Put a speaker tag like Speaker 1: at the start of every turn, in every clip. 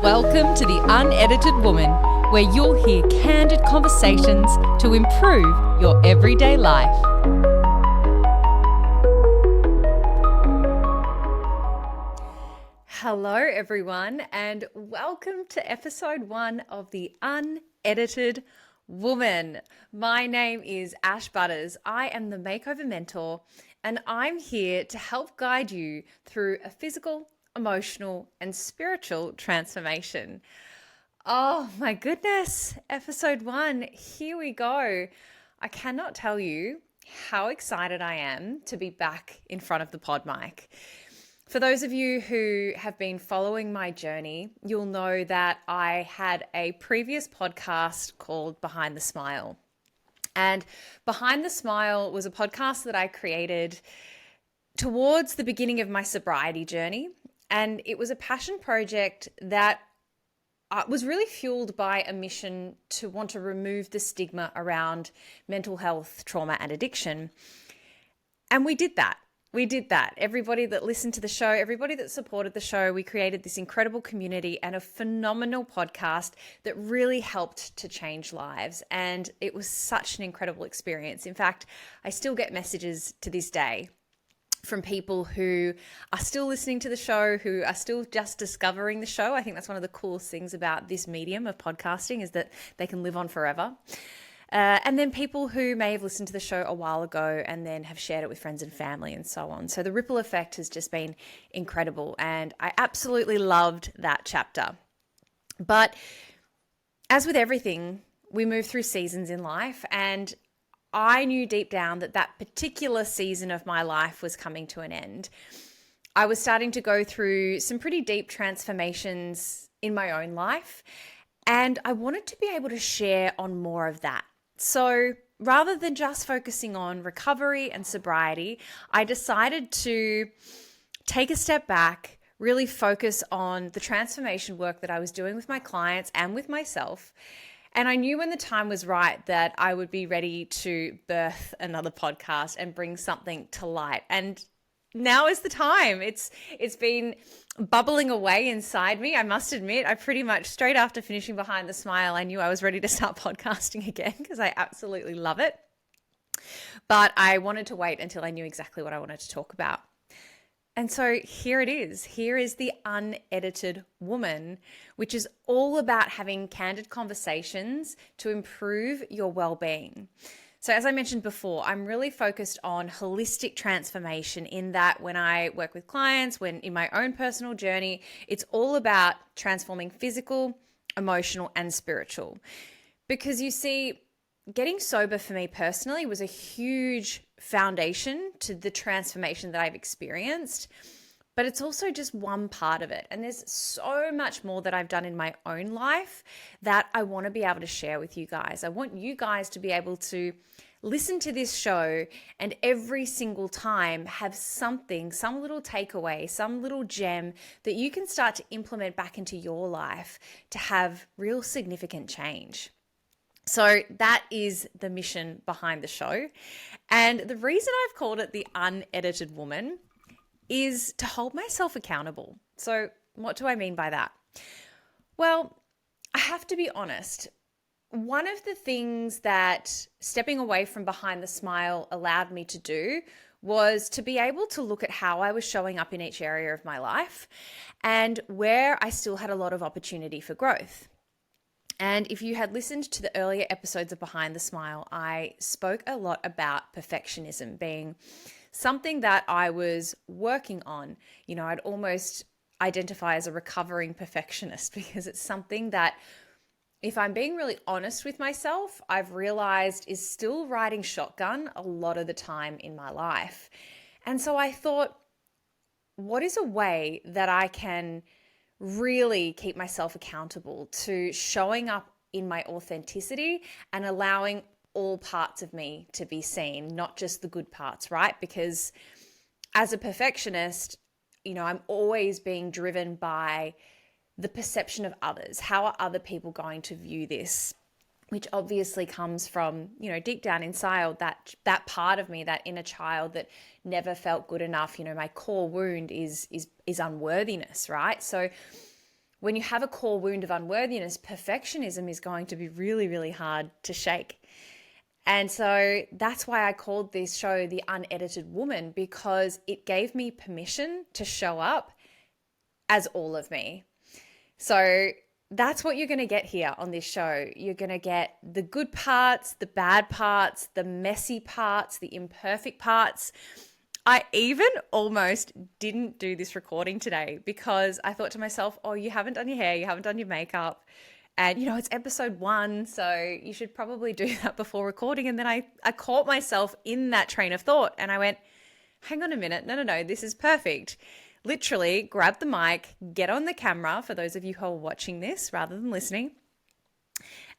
Speaker 1: Welcome to the Unedited Woman, where you'll hear candid conversations to improve your everyday life. Hello, everyone, and welcome to episode 1 of the Unedited Woman. My name is Butterss. I am the makeover mentor, and I'm here to help guide you through a physical, emotional, and spiritual transformation. Oh my goodness, episode 1, here we go. I cannot tell you how excited I am to be back in front of the pod mic. For those of you who have been following my journey, you'll know that I had a previous podcast called Behind the Smile. And Behind the Smile was a podcast that I created towards the beginning of my sobriety journey. And it was a passion project that was really fueled by a mission to want to remove the stigma around mental health, trauma, and addiction. And we did that. Everybody that listened to the show, everybody that supported the show, we created this incredible community and a phenomenal podcast that really helped to change lives. And it was such an incredible experience. In fact, I still get messages to this day from people who are still listening to the show, who are still just discovering the show. I think that's one of the coolest things about this medium of podcasting is that they can live on forever. And then people who may have listened to the show a while ago and then have shared it with friends and family and so on. So the ripple effect has just been incredible. And I absolutely loved that chapter. But as with everything, we move through seasons in life, and I knew deep down that that particular season of my life was coming to an end. I was starting to go through some pretty deep transformations in my own life, and I wanted to be able to share on more of that. So rather than just focusing on recovery and sobriety, I decided to take a step back, really focus on the transformation work that I was doing with my clients and with myself. And I knew when the time was right that I would be ready to birth another podcast and bring something to light. And now is the time. It's been bubbling away inside me. I must admit, I pretty much straight after finishing Behind the Smile, I knew I was ready to start podcasting again because I absolutely love it. But I wanted to wait until I knew exactly what I wanted to talk about. And so here it is. Here is the Unedited Woman, which is all about having candid conversations to improve your well-being. So as I mentioned before, I'm really focused on holistic transformation in that when I work with clients, when in my own personal journey, it's all about transforming physical, emotional, and spiritual. Because you see, getting sober for me personally was a huge foundation to the transformation that I've experienced, but it's also just one part of it. And there's so much more that I've done in my own life that I want to be able to share with you guys. I want you guys to be able to listen to this show and every single time have something, some little takeaway, some little gem that you can start to implement back into your life to have real significant change. So that is the mission behind the show. And the reason I've called it the Unedited Woman is to hold myself accountable. So what do I mean by that? Well, I have to be honest. One of the things that stepping away from Behind the Smile allowed me to do was to be able to look at how I was showing up in each area of my life and where I still had a lot of opportunity for growth. And if you had listened to the earlier episodes of Behind the Smile, I spoke a lot about perfectionism being something that I was working on. You know, I'd almost identify as a recovering perfectionist because it's something that, if I'm being really honest with myself, I've realized is still riding shotgun a lot of the time in my life. And so I thought, what is a way that I can really keep myself accountable to showing up in my authenticity and allowing all parts of me to be seen, not just the good parts, right? Because as a perfectionist, you know, I'm always being driven by the perception of others. How are other people going to view this? Which obviously comes from, you know, deep down inside, that part of me, that inner child that never felt good enough. You know, my core wound is unworthiness, right? So when you have a core wound of unworthiness, perfectionism is going to be really, really hard to shake. And so that's why I called this show The Unedited Woman, because it gave me permission to show up as all of me. So that's what you're going to get here on this show. You're going to get the good parts, the bad parts, the messy parts, the imperfect parts. I even almost didn't do this recording today because I thought to myself, oh, you haven't done your hair, you haven't done your makeup. And, it's episode 1, so you should probably do that before recording. And then I caught myself in that train of thought and I went, hang on a minute. No, this is perfect. Literally grab the mic, get on the camera for those of you who are watching this rather than listening,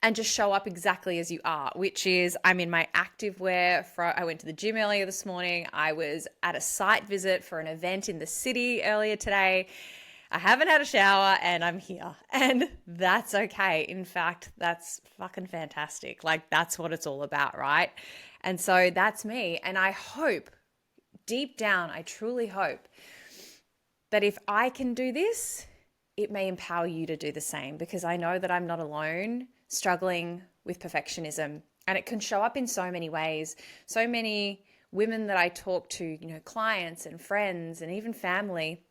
Speaker 1: and just show up exactly as you are, which is I'm in my active wear. I went to the gym earlier this morning. I was at a site visit for an event in the city earlier today. I haven't had a shower and I'm here, and that's okay. In fact, that's fucking fantastic. Like, that's what it's all about, right? And so that's me. And I hope deep down, I truly hope that if I can do this, it may empower you to do the same, because I know that I'm not alone struggling with perfectionism, and it can show up in so many ways. So many women that I talk to, clients and friends and even family,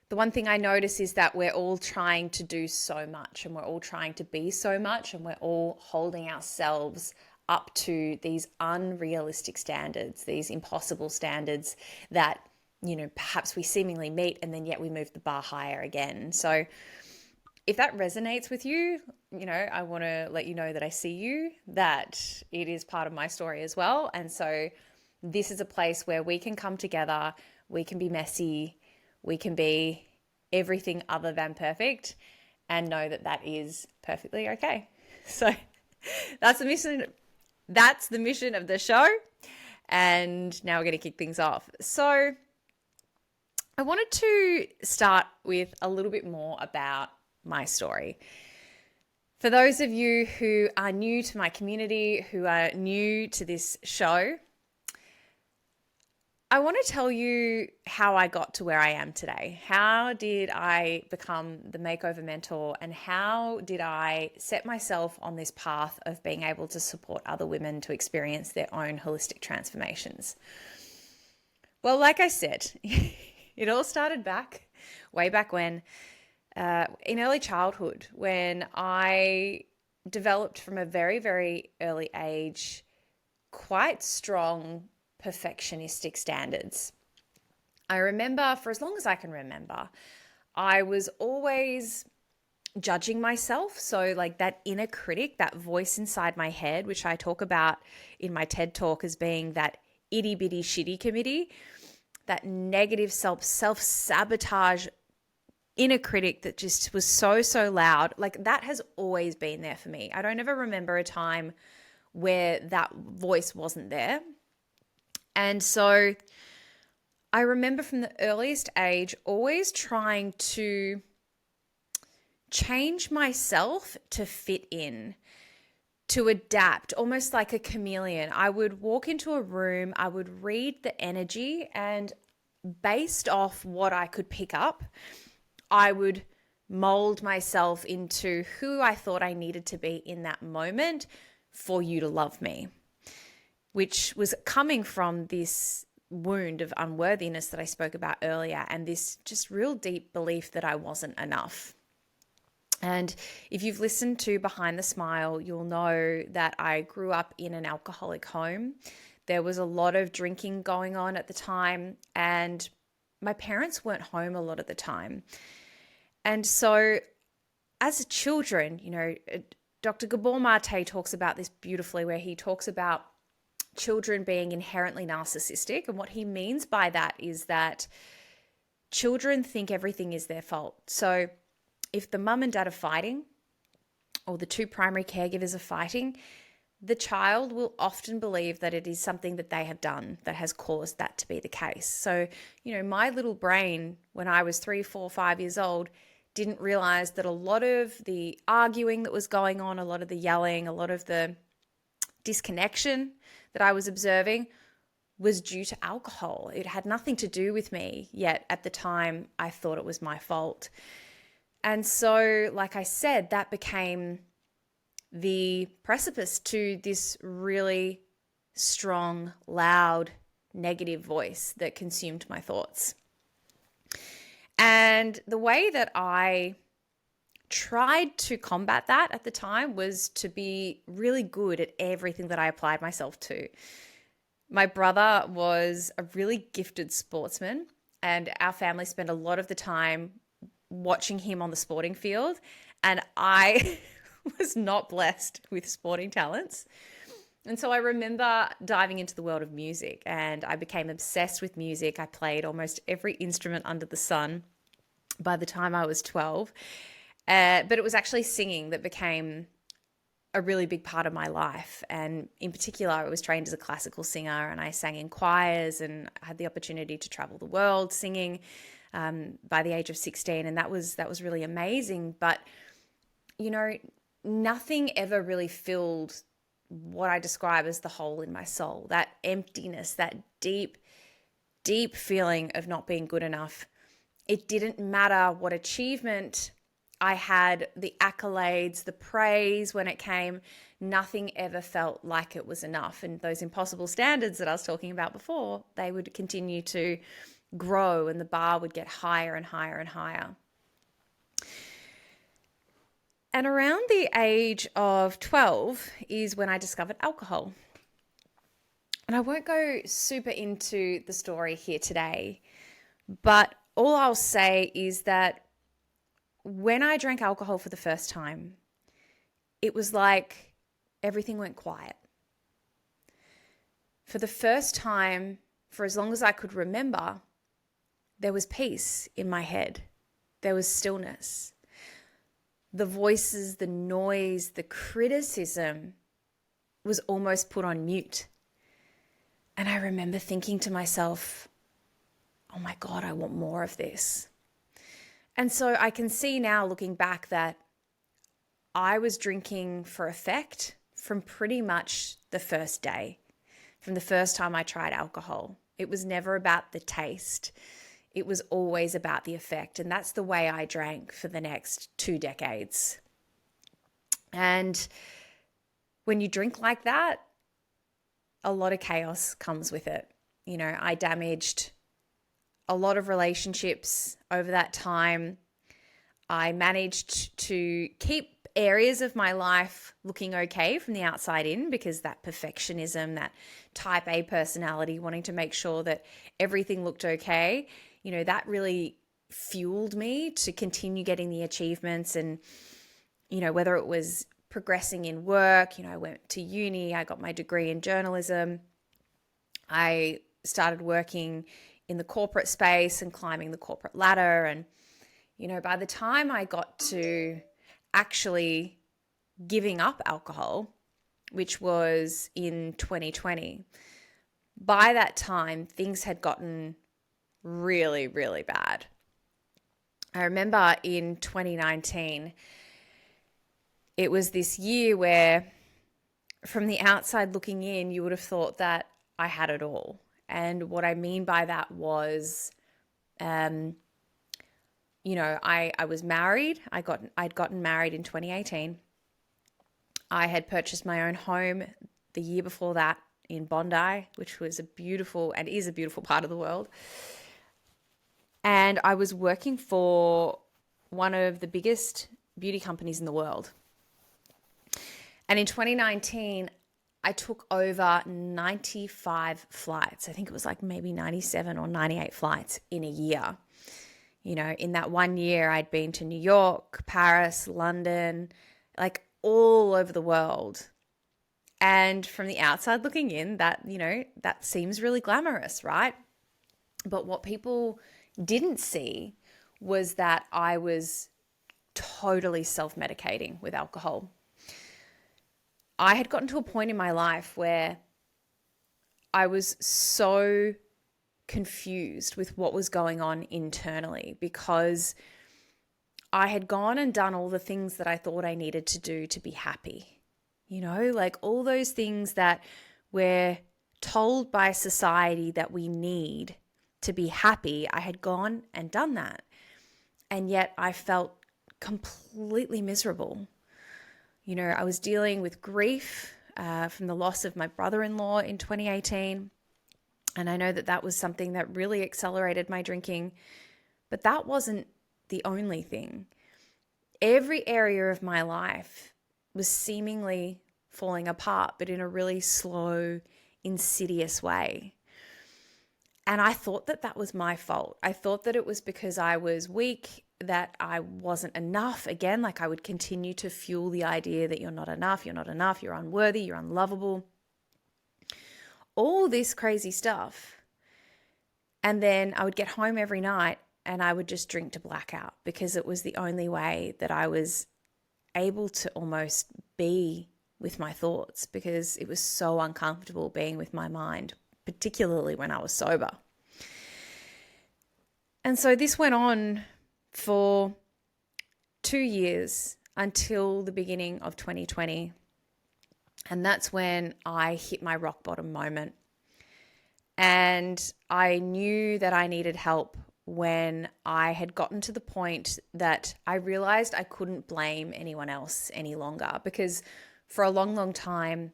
Speaker 1: the one thing I notice is that we're all trying to do so much and we're all trying to be so much, and we're all holding ourselves up to these unrealistic standards, these impossible standards that perhaps we seemingly meet, and then yet we move the bar higher again. So if that resonates with you, I want to let you know that I see you, that it is part of my story as well. And so this is a place where we can come together, we can be messy, we can be everything other than perfect, and know that that is perfectly okay. So that's the mission. That's the mission of the show. And now we're going to kick things off. So I wanted to start with a little bit more about my story. For those of you who are new to my community, who are new to this show, I want to tell you how I got to where I am today. How did I become the makeover mentor, and how did I set myself on this path of being able to support other women to experience their own holistic transformations? Well, like I said, it all started way back when, in early childhood, when I developed from a very, very early age quite strong perfectionistic standards. I remember, for as long as I can remember, I was always judging myself. So like that inner critic, that voice inside my head, which I talk about in my TED talk as being that itty bitty shitty committee, that negative self-sabotage inner critic that just was so loud. Like, that has always been there for me. I don't ever remember a time where that voice wasn't there. And so I remember from the earliest age always trying to change myself to fit in, to adapt, almost like a chameleon. I would walk into a room, I would read the energy, and based off what I could pick up, I would mold myself into who I thought I needed to be in that moment for you to love me, which was coming from this wound of unworthiness that I spoke about earlier, and this just real deep belief that I wasn't enough. And if you've listened to Behind the Smile, you'll know that I grew up in an alcoholic home. There was a lot of drinking going on at the time, and my parents weren't home a lot of the time. And so as children, Dr. Gabor Mate talks about this beautifully, where he talks about children being inherently narcissistic. And what he means by that is that children think everything is their fault. So if the mum and dad are fighting, or the two primary caregivers are fighting, the child will often believe that it is something that they have done that has caused that to be the case. So, my little brain, when I was 3, 4, 5 years old, didn't realize that a lot of the arguing that was going on, a lot of the yelling, a lot of the disconnection that I was observing was due to alcohol. It had nothing to do with me, yet at the time I thought it was my fault. And so, like I said, that became the precipice to this really strong, loud, negative voice that consumed my thoughts. And the way that I tried to combat that at the time was to be really good at everything that I applied myself to. My brother was a really gifted sportsman, and our family spent a lot of the time watching him on the sporting field. And I was not blessed with sporting talents. And so I remember diving into the world of music, and I became obsessed with music. I played almost every instrument under the sun by the time I was 12. But it was actually singing that became a really big part of my life. And in particular, I was trained as a classical singer, and I sang in choirs, and I had the opportunity to travel the world singing by the age of 16. And that was really amazing. But, you know, nothing ever really filled what I describe as the hole in my soul, that emptiness, that deep, deep feeling of not being good enough. It didn't matter what achievement I had, the accolades, the praise when it came, nothing ever felt like it was enough. And those impossible standards that I was talking about before, they would continue to grow, and the bar would get higher and higher and higher. And around the age of 12 is when I discovered alcohol. And I won't go super into the story here today, but all I'll say is that when I drank alcohol for the first time, it was like everything went quiet. For the first time, for as long as I could remember, there was peace in my head. There was stillness. The voices, the noise, the criticism was almost put on mute. And I remember thinking to myself, oh my God, I want more of this. And so I can see now, looking back, that I was drinking for effect from pretty much the first day, from the first time I tried alcohol. It was never about the taste. It was always about the effect. And that's the way I drank for the next 2 decades. And when you drink like that, a lot of chaos comes with it. You know, I damaged a lot of relationships over that time. I managed to keep areas of my life looking okay from the outside in, because that perfectionism, that type A personality, wanting to make sure that everything looked okay, you know, that really fueled me to continue getting the achievements. And, you know, whether it was progressing in work, you know, I went to uni, I got my degree in journalism. I started working in the corporate space and climbing the corporate ladder. And, you know, by the time I got to actually giving up alcohol, which was in 2020, by that time, things had gotten really, really bad. I remember in 2019, it was this year where from the outside looking in, you would have thought that I had it all. And what I mean by that was, you know, I was married. I'd gotten married in 2018. I had purchased my own home the year before that in Bondi, which was a beautiful and is a beautiful part of the world. And I was working for one of the biggest beauty companies in the world. And in 2019, I took over 95 flights. I think it was like maybe 97 or 98 flights in a year. You know, in that 1 year, I'd been to New York, Paris, London, like all over the world. And from the outside looking in, that, you know, that seems really glamorous, right? But what people didn't see was that I was totally self-medicating with alcohol. I had gotten to a point in my life where I was so confused with what was going on internally, because I had gone and done all the things that I thought I needed to do to be happy. You know, like all those things that we're told by society that we need to be happy. I had gone and done that. And yet I felt completely miserable. You know, I was dealing with grief from the loss of my brother-in-law in 2018. And I know that that was something that really accelerated my drinking, but that wasn't the only thing. Every area of my life was seemingly falling apart, but in a really slow, insidious way. And I thought that that was my fault. I thought that it was because I was weak, that I wasn't enough. Again, like I would continue to fuel the idea that you're not enough, you're unworthy, you're unlovable. All this crazy stuff. And then I would get home every night and I would just drink to blackout because it was the only way that I was able to almost be with my thoughts, because it was so uncomfortable being with my mind, particularly when I was sober. And so this went on for 2 years until the beginning of 2020. And that's when I hit my rock bottom moment. And I knew that I needed help when I had gotten to the point that I realized I couldn't blame anyone else any longer, because for a long, long time,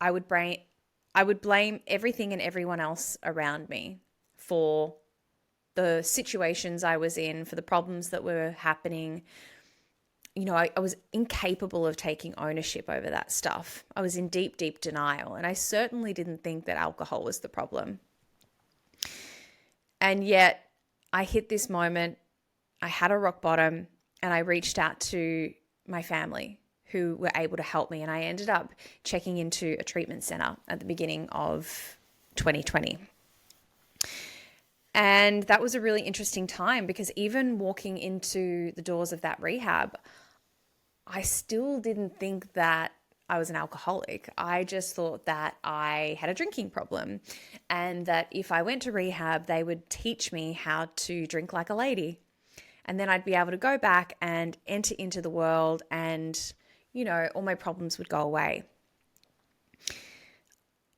Speaker 1: I would blame everything and everyone else around me for the situations I was in, for the problems that were happening. You know, I was incapable of taking ownership over that stuff. I was in deep, deep denial. And I certainly didn't think that alcohol was the problem. And yet I hit this moment, I had a rock bottom, and I reached out to my family who were able to help me. And I ended up checking into a treatment center at the beginning of 2020. And that was a really interesting time, because even walking into the doors of that rehab, I still didn't think that I was an alcoholic. I just thought that I had a drinking problem, and that if I went to rehab, they would teach me how to drink like a lady. And then I'd be able to go back and enter into the world, and, you know, all my problems would go away.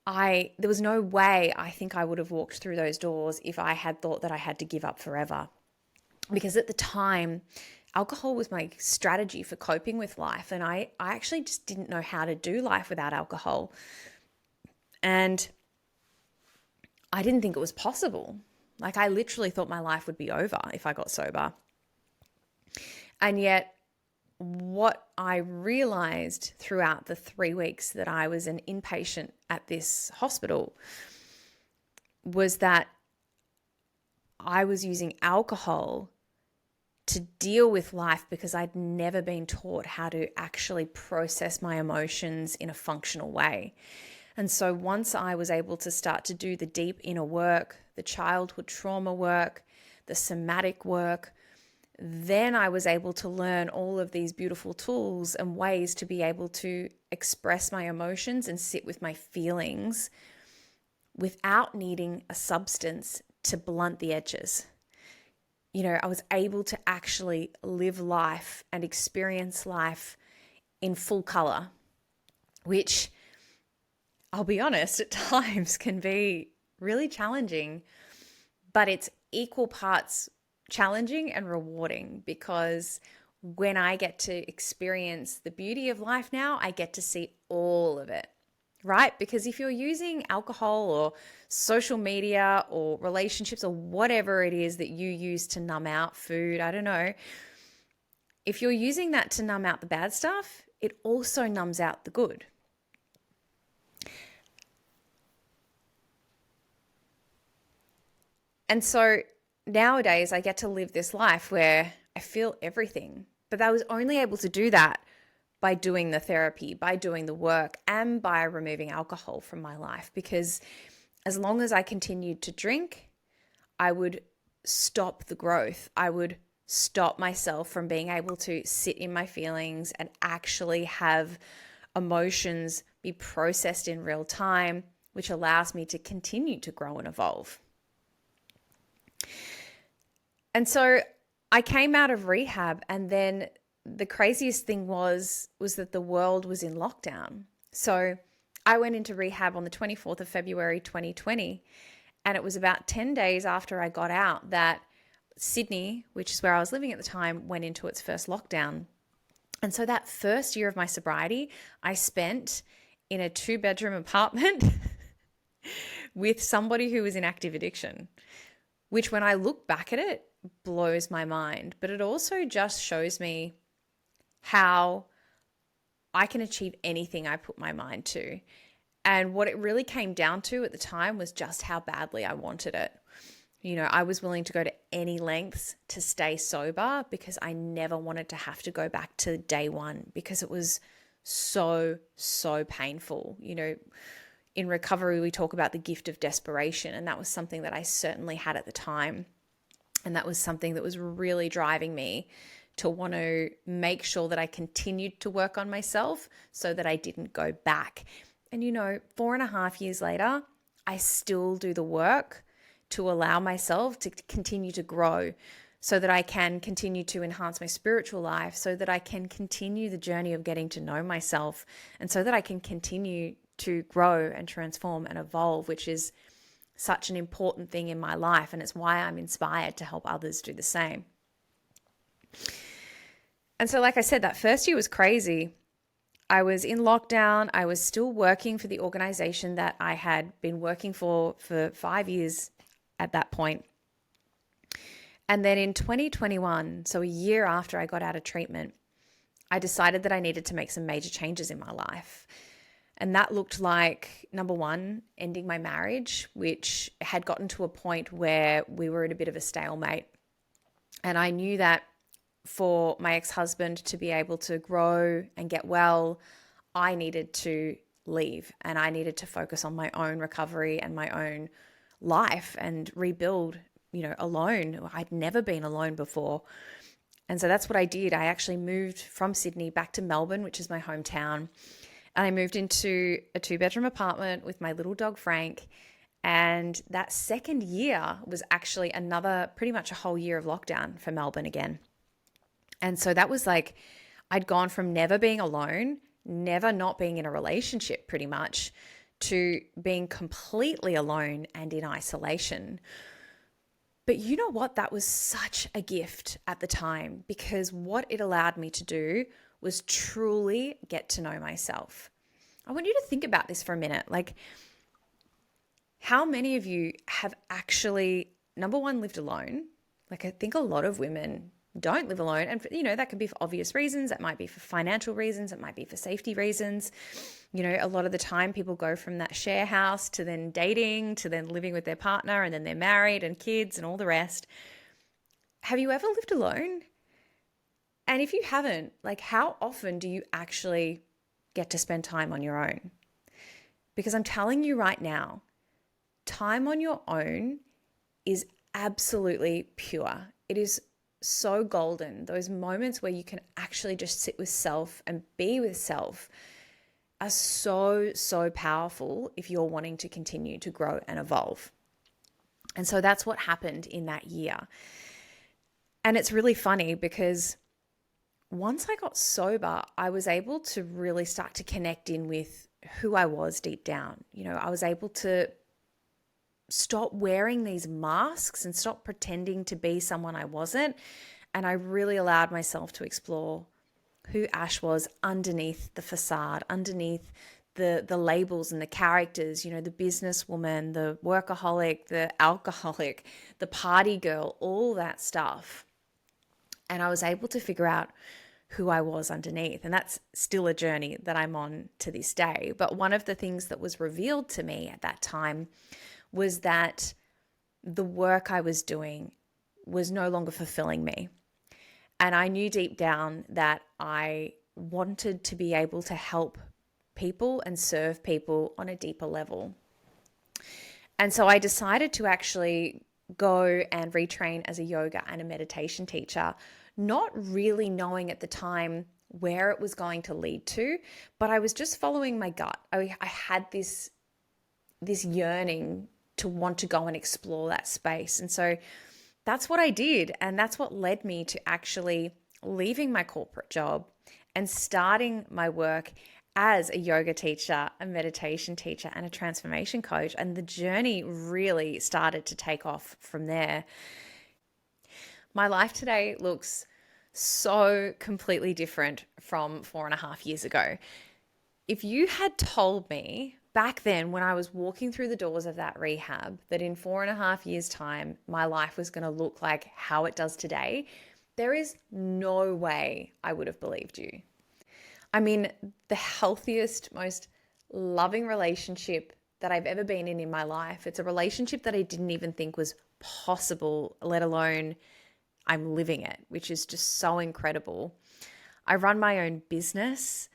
Speaker 1: There was no way I think I would have walked through those doors if I had thought that I had to give up forever. Because at the time, alcohol was my strategy for coping with life. And I actually just didn't know how to do life without alcohol. And I didn't think it was possible. Like, I literally thought my life would be over if I got sober. And yet, what I realized throughout the 3 weeks that I was an inpatient at this hospital was that I was using alcohol to deal with life, because I'd never been taught how to actually process my emotions in a functional way. And so once I was able to start to do the deep inner work, the childhood trauma work, the somatic work, then I was able to learn all of these beautiful tools and ways to be able to express my emotions and sit with my feelings without needing a substance to blunt the edges. You know, I was able to actually live life and experience life in full color, which, I'll be honest, at times can be really challenging, but it's equal parts challenging and rewarding, because when I get to experience the beauty of life now, I get to see all of it, right? Because if you're using alcohol or social media or relationships or whatever it is that you use to numb out, food, I don't know, if you're using that to numb out the bad stuff, it also numbs out the good. And so nowadays I get to live this life where I feel everything, but I was only able to do that by doing the therapy, by doing the work, and by removing alcohol from my life. Because as long as I continued to drink, I would stop the growth. I would stop myself from being able to sit in my feelings and actually have emotions be processed in real time, which allows me to continue to grow and evolve. And so I came out of rehab, and then the craziest thing was that the world was in lockdown. So I went into rehab on the 24th of February, 2020. And it was about 10 days after I got out that Sydney, which is where I was living at the time, went into its first lockdown. And so that first year of my sobriety, I spent in a 2-bedroom apartment with somebody who was in active addiction, which when I look back at it, blows my mind. But it also just shows me how I can achieve anything I put my mind to. And what it really came down to at the time was just how badly I wanted it. You know, I was willing to go to any lengths to stay sober because I never wanted to have to go back to day one because it was so, so painful. You know, in recovery, we talk about the gift of desperation, and that was something that I certainly had at the time. And that was something that was really driving me to want to make sure that I continued to work on myself so that I didn't go back. And, you know, 4.5 years later, I still do the work to allow myself to continue to grow so that I can continue to enhance my spiritual life, so that I can continue the journey of getting to know myself, and so that I can continue to grow and transform and evolve, which is such an important thing in my life. And it's why I'm inspired to help others do the same. And so, like I said, that first year was crazy. I was in lockdown. I was still working for the organization that I had been working for 5 years at that point. And then in 2021, so a year after I got out of treatment, I decided that I needed to make some major changes in my life. And that looked like, number one, ending my marriage, which had gotten to a point where we were at a bit of a stalemate. And I knew that for my ex-husband to be able to grow and get well, I needed to leave and I needed to focus on my own recovery and my own life and rebuild, you know, alone. I'd never been alone before. And so that's what I did. I actually moved from Sydney back to Melbourne, which is my hometown. And I moved into a 2-bedroom apartment with my little dog, Frank. And that second year was actually another, pretty much a whole year of lockdown for Melbourne again. And so that was like, I'd gone from never being alone, never not being in a relationship pretty much, to being completely alone and in isolation. But you know what? That was such a gift at the time, because what it allowed me to do was truly get to know myself. I want you to think about this for a minute. Like, how many of you have actually, number one, lived alone? Like, I think a lot of women don't live alone. And, you know, that could be for obvious reasons. It might be for financial reasons. It might be for safety reasons. You know, a lot of the time people go from that share house to then dating, to then living with their partner, and then they're married and kids and all the rest. Have you ever lived alone? And if you haven't, like, how often do you actually get to spend time on your own? Because I'm telling you right now, time on your own is absolutely pure. It is so golden. Those moments where you can actually just sit with self and be with self are so, so powerful if you're wanting to continue to grow and evolve. And so that's what happened in that year. And it's really funny because once I got sober, I was able to really start to connect in with who I was deep down. You know, I was able to stop wearing these masks and stop pretending to be someone I wasn't. And I really allowed myself to explore who Ash was underneath the facade, underneath the labels and the characters, you know, the businesswoman, the workaholic, the alcoholic, the party girl, all that stuff. And I was able to figure out who I was underneath. And that's still a journey that I'm on to this day. But one of the things that was revealed to me at that time was that the work I was doing was no longer fulfilling me. And I knew deep down that I wanted to be able to help people and serve people on a deeper level. And so I decided to actually go and retrain as a yoga and a meditation teacher, not really knowing at the time where it was going to lead to, but I was just following my gut. I had this yearning to want to go and explore that space. And so that's what I did. And that's what led me to actually leaving my corporate job and starting my work as a yoga teacher, a meditation teacher, and a transformation coach. And the journey really started to take off from there. My life today looks so completely different from 4.5 years ago. If you had told me back then when I was walking through the doors of that rehab that in 4.5 years' time, my life was going to look like how it does today, there is no way I would have believed you. I mean, the healthiest, most loving relationship that I've ever been in my life. It's a relationship that I didn't even think was possible, let alone I'm living it, which is just so incredible. I run my own business.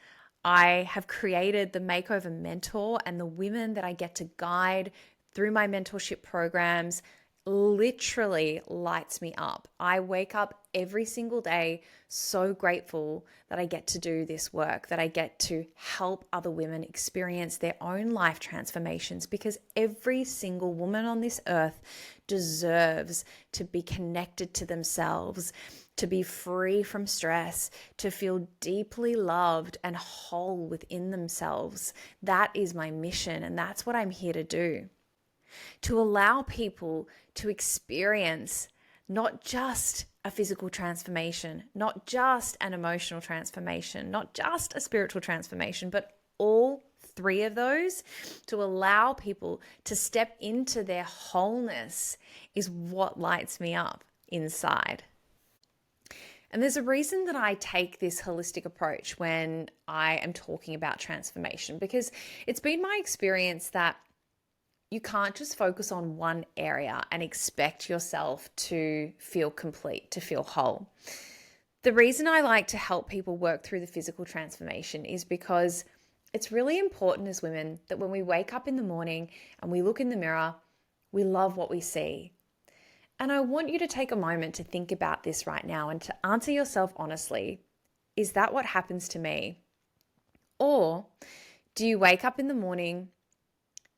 Speaker 1: I have created the Makeover Mentor, and the women that I get to guide through my mentorship programs literally lights me up. I wake up every single day so grateful that I get to do this work, that I get to help other women experience their own life transformations, because every single woman on this earth deserves to be connected to themselves, to be free from stress, to feel deeply loved and whole within themselves. That is my mission, and that's what I'm here to do. To allow people to experience not just a physical transformation, not just an emotional transformation, not just a spiritual transformation, but all three of those, to allow people to step into their wholeness is what lights me up inside. And there's a reason that I take this holistic approach when I am talking about transformation, because it's been my experience that you can't just focus on one area and expect yourself to feel complete, to feel whole. The reason I like to help people work through the physical transformation is because it's really important as women that when we wake up in the morning and we look in the mirror, we love what we see. And I want you to take a moment to think about this right now and to answer yourself honestly. Is that what happens to me? Or do you wake up in the morning,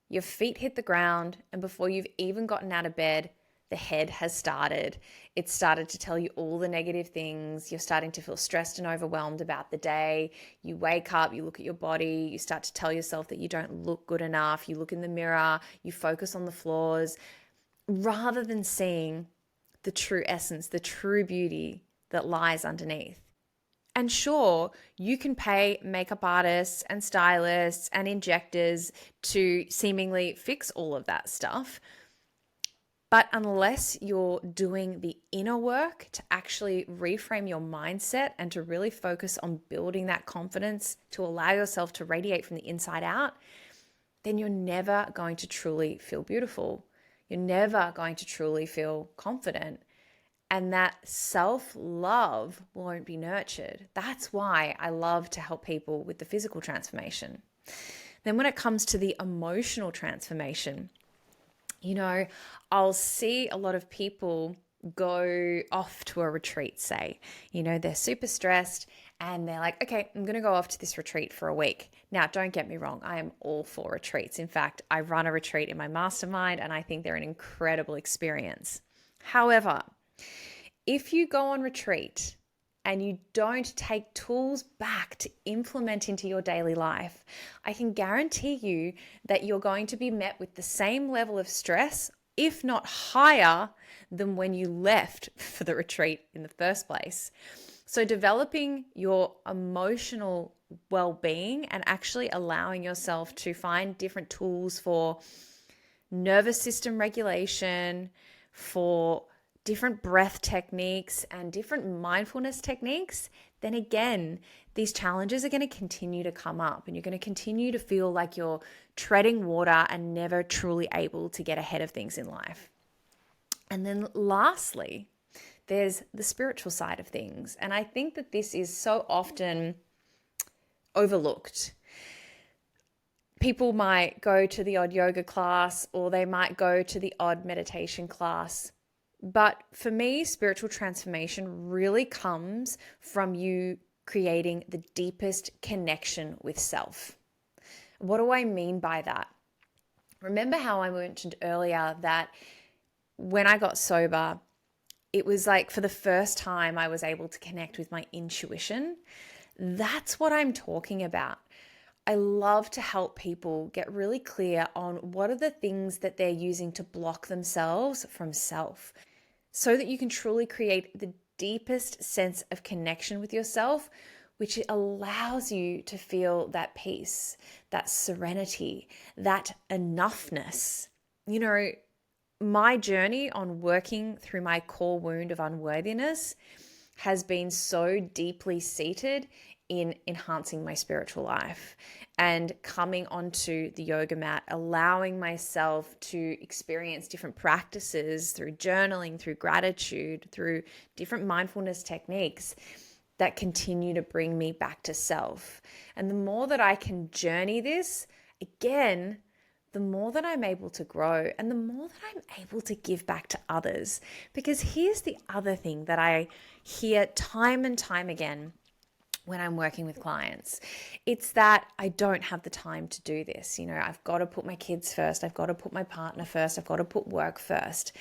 Speaker 1: your feet hit the ground, and before you've even gotten out of bed, the head has started. It's started to tell you all the negative things. You're starting to feel stressed and overwhelmed about the day. You wake up, you look at your body, you start to tell yourself that you don't look good enough. You look in the mirror, you focus on the flaws, rather than seeing the true essence, the true beauty that lies underneath. And sure, you can pay makeup artists and stylists and injectors to seemingly fix all of that stuff. But unless you're doing the inner work to actually reframe your mindset and to really focus on building that confidence to allow yourself to radiate from the inside out, then you're never going to truly feel beautiful. You're never going to truly feel confident. And that self-love won't be nurtured. That's why I love to help people with the physical transformation. Then when it comes to the emotional transformation, I'll see a lot of people go off to a retreat, say. They're super stressed and they're like, okay, I'm going to go off to this retreat for a week. Now, don't get me wrong. I am all for retreats. In fact, I run a retreat in my mastermind and I think they're an incredible experience. However, if you go on retreat and you don't take tools back to implement into your daily life, I can guarantee you that you're going to be met with the same level of stress, if not higher, than when you left for the retreat in the first place. So developing your emotional well-being and actually allowing yourself to find different tools for nervous system regulation, for different breath techniques and different mindfulness techniques, then again, these challenges are going to continue to come up and you're going to continue to feel like you're treading water and never truly able to get ahead of things in life. And then lastly, there's the spiritual side of things. And I think that this is so often overlooked. People might go to the odd yoga class or they might go to the odd meditation class. But for me, spiritual transformation really comes from you creating the deepest connection with self. What do I mean by that? Remember how I mentioned earlier that when I got sober, it was like for the first time I was able to connect with my intuition. That's what I'm talking about. I love to help people get really clear on what are the things that they're using to block themselves from self. so that you can truly create the deepest sense of connection with yourself, which allows you to feel that peace, that serenity, that enoughness. You know, my journey on working through my core wound of unworthiness has been so deeply seated in enhancing my spiritual life and coming onto the yoga mat, allowing myself to experience different practices through journaling, through gratitude, through different mindfulness techniques that continue to bring me back to self. And the more that I can journey this, again, the more that I'm able to grow and the more that I'm able to give back to others. Because here's the other thing that I hear time and time again when I'm working with clients. It's that I don't have the time to do this. You know, I've got to put my kids first. I've got to put my partner first. I've got to put work first.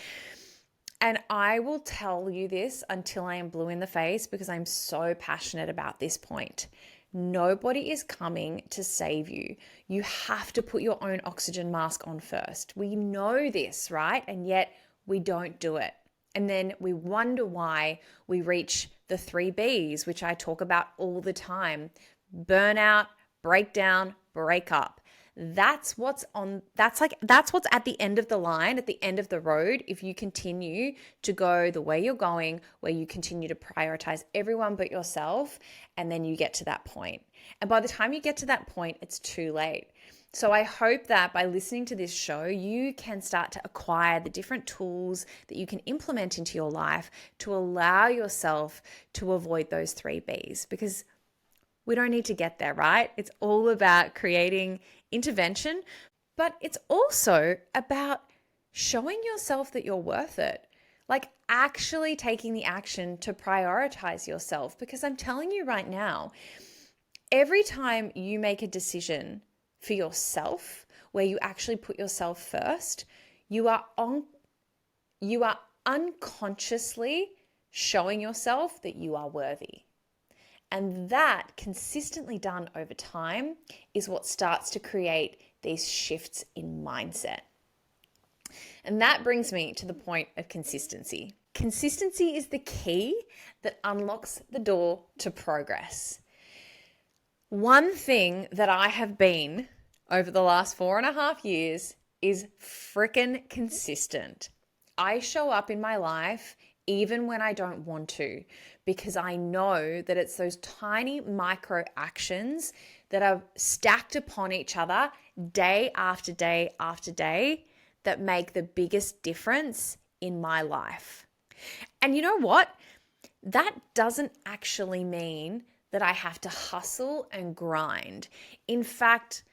Speaker 1: And I will tell you this until I am blue in the face because I'm so passionate about this point. Nobody is coming to save you. You have to put your own oxygen mask on first. We know this, right? And yet we don't do it. And then we wonder why we reach the 3 Bs, which I talk about all the time: burnout, breakdown, breakup. That's what's at the end of the line, at the end of the road. If you continue to go the way you're going, where you continue to prioritize everyone but yourself, and then you get to that point. And by the time you get to that point, it's too late. So I hope that by listening to this show, you can start to acquire the different tools that you can implement into your life to allow yourself to avoid those 3 Bs, because we don't need to get there, right? It's all about creating intervention, but it's also about showing yourself that you're worth it. Like actually taking the action to prioritize yourself. Because I'm telling you right now, every time you make a decision for yourself, where you actually put yourself first, you are unconsciously showing yourself that you are worthy. And that, consistently done over time, is what starts to create these shifts in mindset. And that brings me to the point of consistency. Consistency is the key that unlocks the door to progress. One thing that I have been over the last 4.5 years is freaking consistent. I show up in my life even when I don't want to, because I know that it's those tiny micro actions that are stacked upon each other day after day after day that make the biggest difference in my life. And you know what? That doesn't actually mean that I have to hustle and grind. In fact,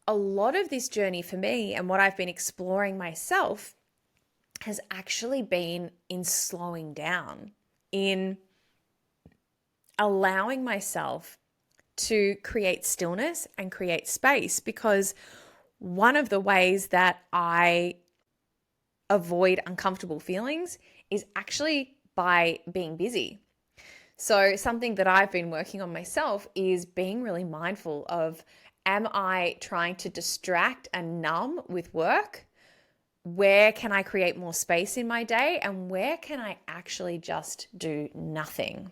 Speaker 1: a lot of this journey for me and what I've been exploring myself has actually been in slowing down, in allowing myself to create stillness and create space. Because one of the ways that I avoid uncomfortable feelings is actually by being busy. So something that I've been working on myself is being really mindful of, am I trying to distract and numb with work? Where can I create more space in my day? And where can I actually just do nothing?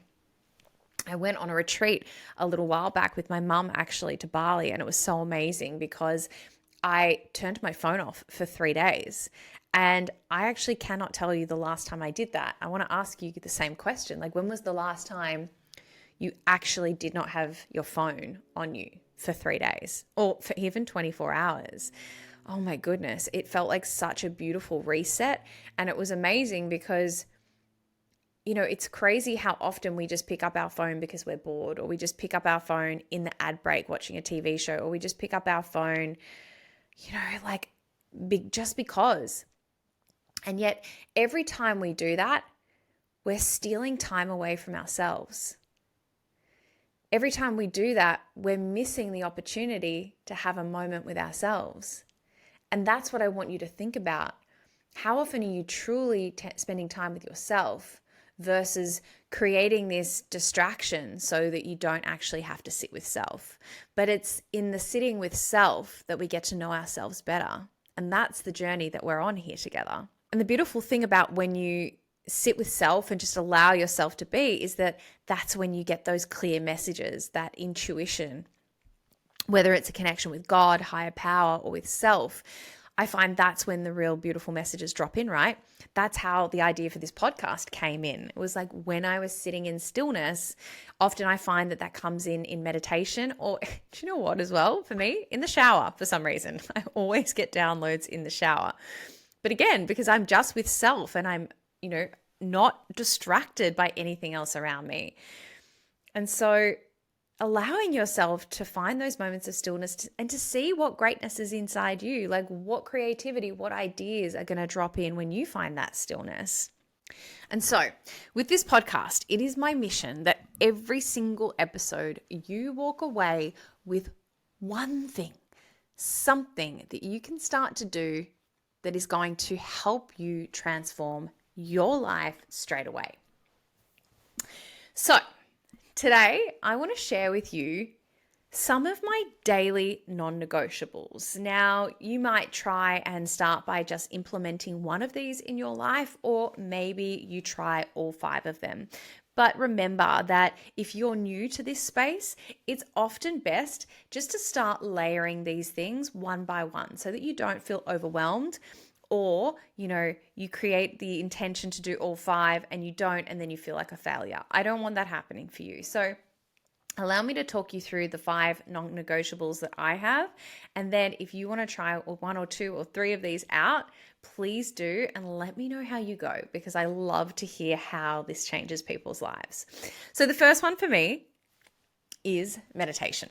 Speaker 1: I went on a retreat a little while back with my mum actually to Bali, and it was so amazing because I turned my phone off for 3 days. And I actually cannot tell you the last time I did that. I want to ask you the same question. Like, when was the last time you actually did not have your phone on you for 3 days or for even 24 hours? Oh my goodness. It felt like such a beautiful reset. And it was amazing because, you know, it's crazy how often we just pick up our phone because we're bored, or we just pick up our phone in the ad break watching a TV show, or we just pick up our phone, you know, like just because. And yet every time we do that, we're stealing time away from ourselves. Every time we do that, we're missing the opportunity to have a moment with ourselves. And that's what I want you to think about. How often are you truly spending time with yourself versus creating this distraction so that you don't actually have to sit with self? But it's in the sitting with self that we get to know ourselves better. And that's the journey that we're on here together. And the beautiful thing about when you sit with self and just allow yourself to be, is that that's when you get those clear messages, that intuition, whether it's a connection with God, higher power, or with self. I find that's when the real beautiful messages drop in, right? That's how the idea for this podcast came in. It was like when I was sitting in stillness, often I find that comes in meditation, or do you know what as well, for me, in the shower for some reason. I always get downloads in the shower. But again, because I'm just with self and I'm, not distracted by anything else around me. And so allowing yourself to find those moments of stillness and to see what greatness is inside you, like what creativity, what ideas are going to drop in when you find that stillness. And so with this podcast, it is my mission that every single episode you walk away with one thing, something that you can start to do that is going to help you transform your life straight away. So today, I want to share with you some of my daily non-negotiables. Now, you might try and start by just implementing one of these in your life, or maybe you try all 5 of them. But remember that if you're new to this space, it's often best just to start layering these things one by one so that you don't feel overwhelmed. Or, you create the intention to do all 5 and you don't, and then you feel like a failure. I don't want that happening for you. So allow me to talk you through the 5 non-negotiables that I have. And then if you want to try 1 or 2 or 3 of these out, please do, and let me know how you go, because I love to hear how this changes people's lives. So the first one for me is meditation.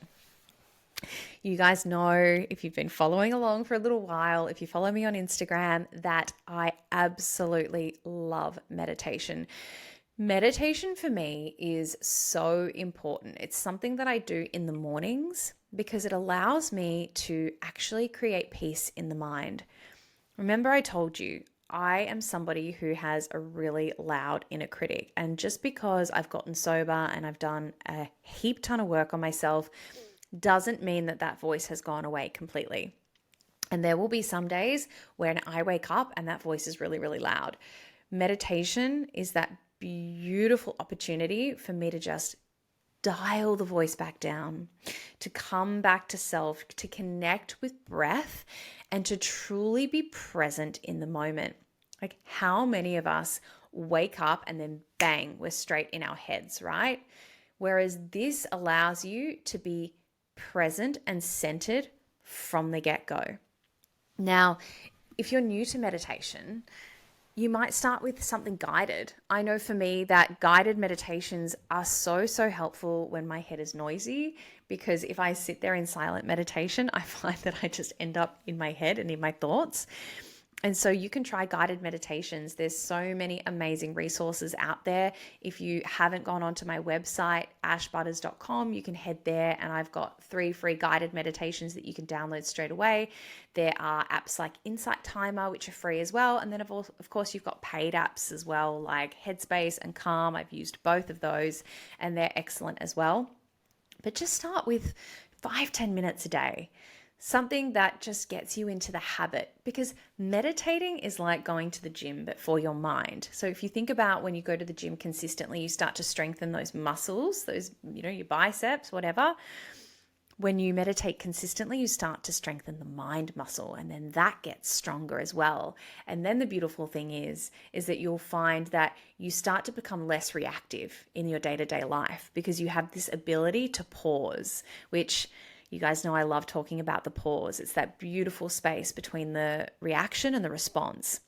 Speaker 1: You guys know, if you've been following along for a little while, if you follow me on Instagram, that I absolutely love meditation. Meditation for me is so important. It's something that I do in the mornings because it allows me to actually create peace in the mind. Remember, I told you, I am somebody who has a really loud inner critic. And just because I've gotten sober and I've done a heap ton of work on myself doesn't mean that voice has gone away completely. And there will be some days when I wake up and that voice is really, really loud. Meditation is that beautiful opportunity for me to just dial the voice back down, to come back to self, to connect with breath, and to truly be present in the moment. Like, how many of us wake up and then bang, we're straight in our heads, right? Whereas this allows you to be present and centered from the get-go. Now, if you're new to meditation, you might start with something guided. I know for me that guided meditations are so, so helpful when my head is noisy, because if I sit there in silent meditation, I find that I just end up in my head and in my thoughts. And so you can try guided meditations. There's so many amazing resources out there. If you haven't gone onto my website, ashbutterss.com, you can head there, and I've got 3 free guided meditations that you can download straight away. There are apps like Insight Timer, which are free as well. And then of course, you've got paid apps as well, like Headspace and Calm. I've used both of those and they're excellent as well. But just start with 5-10 minutes a day. Something that just gets you into the habit, because meditating is like going to the gym, but for your mind. So if you think about when you go to the gym consistently, you start to strengthen those muscles, those, your biceps, whatever. When you meditate consistently, you start to strengthen the mind muscle, and then that gets stronger as well. And then the beautiful thing is that you'll find that you start to become less reactive in your day-to-day life, because you have this ability to pause, which you guys know I love talking about the pause. It's that beautiful space between the reaction and the response.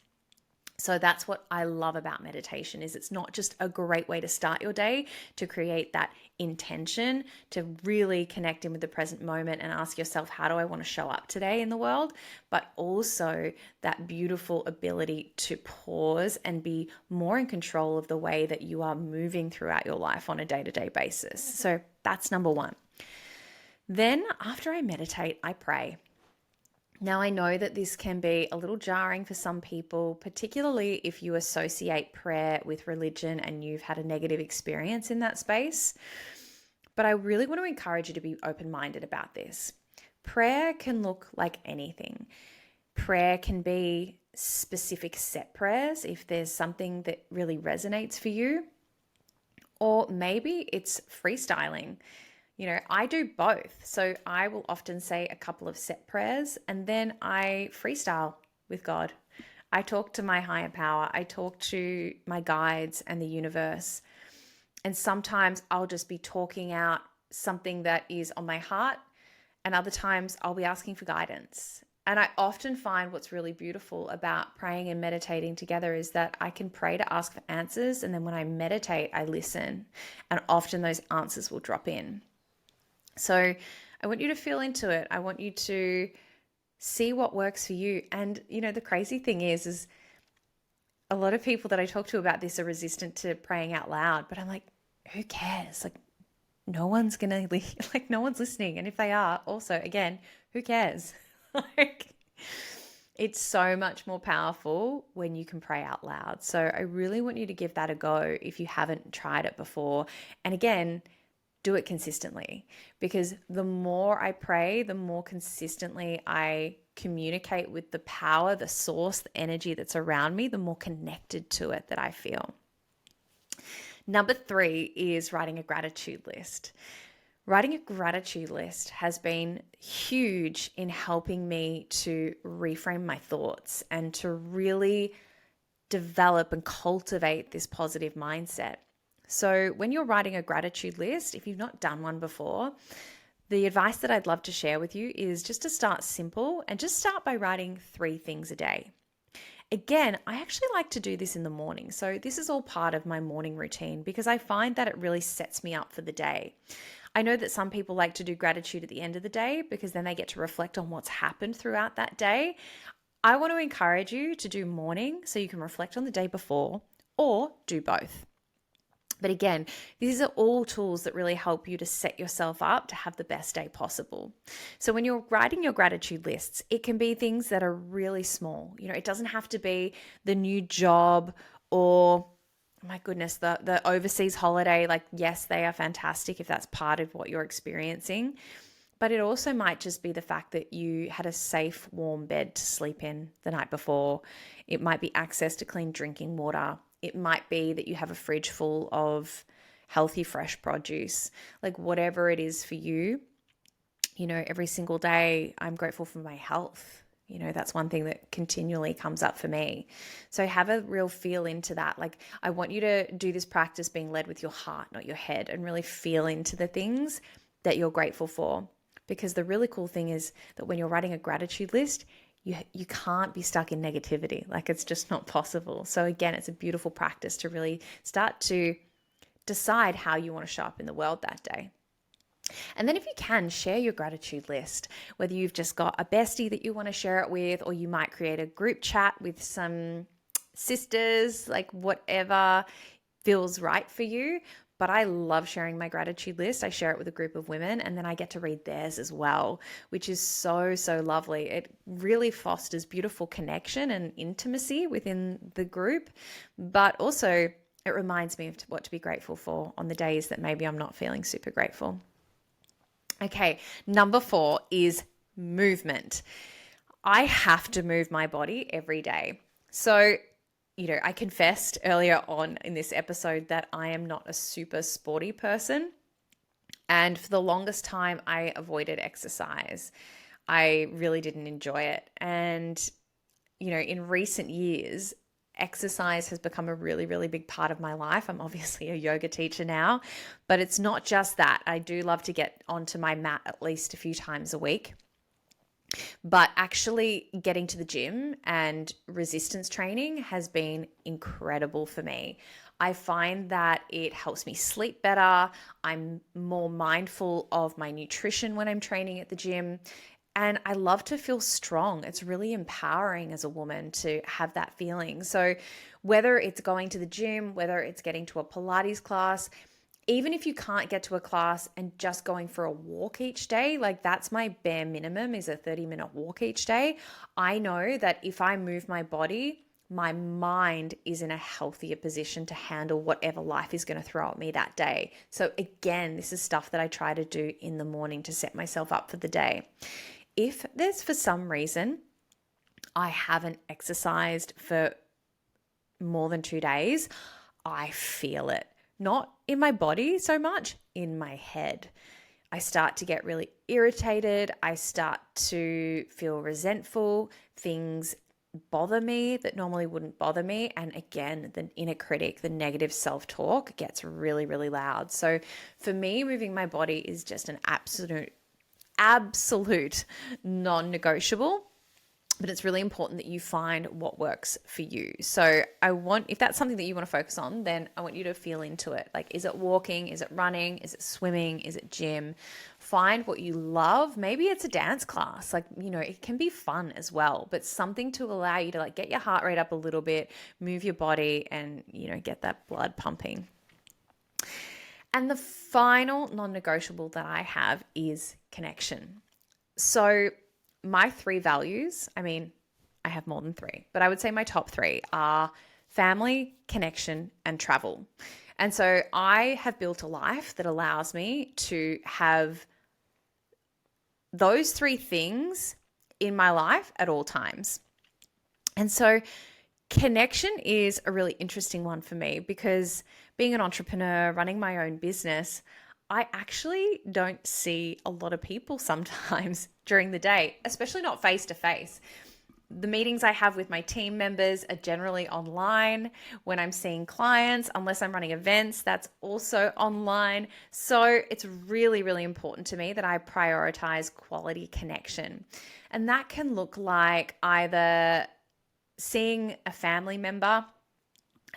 Speaker 1: So that's what I love about meditation, is it's not just a great way to start your day, to create that intention, to really connect in with the present moment and ask yourself, how do I want to show up today in the world? But also that beautiful ability to pause and be more in control of the way that you are moving throughout your life on a day-to-day basis. So that's number 1. Then after I meditate, I pray. Now, I know that this can be a little jarring for some people, particularly if you associate prayer with religion and you've had a negative experience in that space. But I really want to encourage you to be open-minded about this. Prayer can look like anything. Prayer can be specific set prayers if there's something that really resonates for you, or maybe it's freestyling. I do both. So I will often say a couple of set prayers and then I freestyle with God. I talk to my higher power. I talk to my guides and the universe. And sometimes I'll just be talking out something that is on my heart, and other times I'll be asking for guidance. And I often find what's really beautiful about praying and meditating together is that I can pray to ask for answers, and then when I meditate, I listen, and often those answers will drop in. So I want you to feel into it. I want you to see what works for you. And, the crazy thing is a lot of people that I talk to about this are resistant to praying out loud, but I'm like, who cares? Like, no one's no one's listening. And if they are, also, again, who cares? It's so much more powerful when you can pray out loud. So I really want you to give that a go if you haven't tried it before. And again, do it consistently, because the more I pray, the more consistently I communicate with the power, the source, the energy that's around me, the more connected to it that I feel. Number 3 is writing a gratitude list. Writing a gratitude list has been huge in helping me to reframe my thoughts and to really develop and cultivate this positive mindset. So when you're writing a gratitude list, if you've not done one before, the advice that I'd love to share with you is just to start simple and just start by writing 3 things a day. Again, I actually like to do this in the morning. So this is all part of my morning routine because I find that it really sets me up for the day. I know that some people like to do gratitude at the end of the day because then they get to reflect on what's happened throughout that day. I want to encourage you to do morning so you can reflect on the day before, or do both. But again, these are all tools that really help you to set yourself up to have the best day possible. So when you're writing your gratitude lists, it can be things that are really small. It doesn't have to be the new job or, my goodness, the overseas holiday. Like, yes, they are fantastic if that's part of what you're experiencing. But it also might just be the fact that you had a safe, warm bed to sleep in the night before. It might be access to clean drinking water. It might be that you have a fridge full of healthy, fresh produce. Like, whatever it is for you, every single day I'm grateful for my health. That's one thing that continually comes up for me. So have a real feel into that. Like, I want you to do this practice being led with your heart, not your head, and really feel into the things that you're grateful for. Because the really cool thing is that when you're writing a gratitude list, you can't be stuck in negativity. Like, it's just not possible. So again, it's a beautiful practice to really start to decide how you want to show up in the world that day. And then if you can, share your gratitude list, whether you've just got a bestie that you want to share it with, or you might create a group chat with some sisters, like whatever feels right for you. But I love sharing my gratitude list. I share it with a group of women and then I get to read theirs as well, which is so, so lovely. It really fosters beautiful connection and intimacy within the group, but also it reminds me of what to be grateful for on the days that maybe I'm not feeling super grateful. Okay, number 4 is movement. I have to move my body every day. So I confessed earlier on in this episode that I am not a super sporty person. And for the longest time, I avoided exercise. I really didn't enjoy it. And, in recent years, exercise has become a really, really big part of my life. I'm obviously a yoga teacher now, but it's not just that. I do love to get onto my mat at least a few times a week. But actually getting to the gym and resistance training has been incredible for me. I find that it helps me sleep better. I'm more mindful of my nutrition when I'm training at the gym. And I love to feel strong. It's really empowering as a woman to have that feeling. So whether it's going to the gym, whether it's getting to a Pilates class, even if you can't get to a class and just going for a walk each day, like that's my bare minimum is a 30-minute walk each day. I know that if I move my body, my mind is in a healthier position to handle whatever life is going to throw at me that day. So again, this is stuff that I try to do in the morning to set myself up for the day. If there's for some reason I haven't exercised for more than 2 days, I feel it. Not in my body so much, in my head. I start to get really irritated. I start to feel resentful. Things bother me that normally wouldn't bother me. And again, the inner critic, the negative self-talk gets really, really loud. So for me, moving my body is just an absolute non-negotiable. But it's really important that you find what works for you. So if that's something that you want to focus on, then I want you to feel into it. Like, is it walking? Is it running? Is it swimming? Is it gym? Find what you love. Maybe it's a dance class. Like, it can be fun as well, but something to allow you to like get your heart rate up a little bit, move your body and, get that blood pumping. And the final non-negotiable that I have is connection. So my 3 values, I have more than 3, but I would say my top 3 are family, connection, and travel. And so I have built a life that allows me to have those 3 things in my life at all times. And so connection is a really interesting one for me because being an entrepreneur, running my own business, I actually don't see a lot of people sometimes during the day, especially not face to face. The meetings I have with my team members are generally online. When I'm seeing clients, unless I'm running events, that's also online. So it's really, really important to me that I prioritize quality connection. And that can look like either seeing a family member.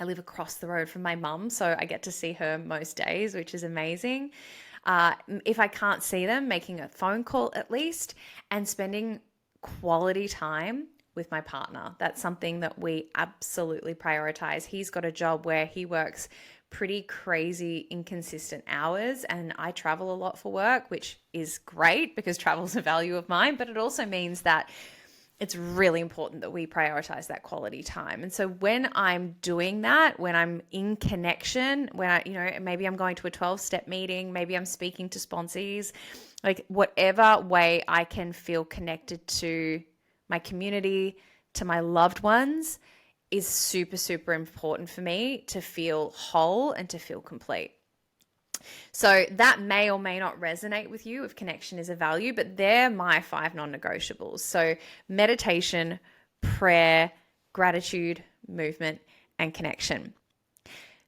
Speaker 1: I live across the road from my mum, so I get to see her most days, which is amazing. If I can't see them, making a phone call at least and spending quality time with my partner. That's something that we absolutely prioritize. He's got a job where he works pretty crazy, inconsistent hours, and I travel a lot for work, which is great because travel is a value of mine, but it also means that it's really important that we prioritize that quality time. And so when I'm doing that, when I'm in connection, when maybe I'm going to a 12-step meeting, maybe I'm speaking to sponsees, like whatever way I can feel connected to my community, to my loved ones is super, super important for me to feel whole and to feel complete. So that may or may not resonate with you if connection is a value, but they're my 5 non-negotiables. So meditation, prayer, gratitude, movement, and connection.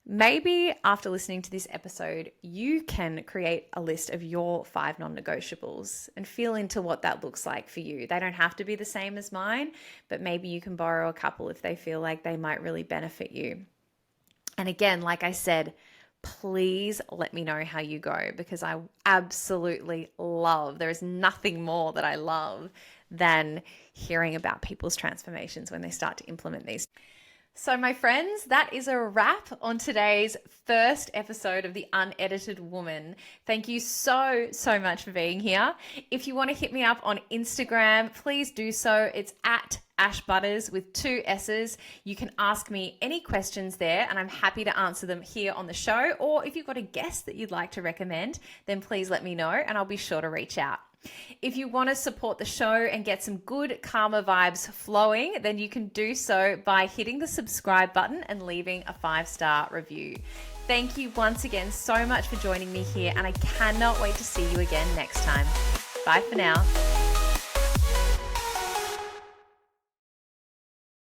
Speaker 1: Maybe after listening to this episode, you can create a list of your 5 non-negotiables and feel into what that looks like for you. They don't have to be the same as mine, but maybe you can borrow a couple if they feel like they might really benefit you. And again, like I said, please let me know how you go because I absolutely there is nothing more that I love than hearing about people's transformations when they start to implement these. So my friends, that is a wrap on today's first episode of The Unedited Woman. Thank you so, so much for being here. If you want to hit me up on Instagram, please do so. It's at Butterss with 2 S's. You can ask me any questions there and I'm happy to answer them here on the show. Or if you've got a guest that you'd like to recommend, then please let me know and I'll be sure to reach out. If you want to support the show and get some good karma vibes flowing, then you can do so by hitting the subscribe button and leaving a 5-star review. Thank you once again so much for joining me here and I cannot wait to see you again next time. Bye for now.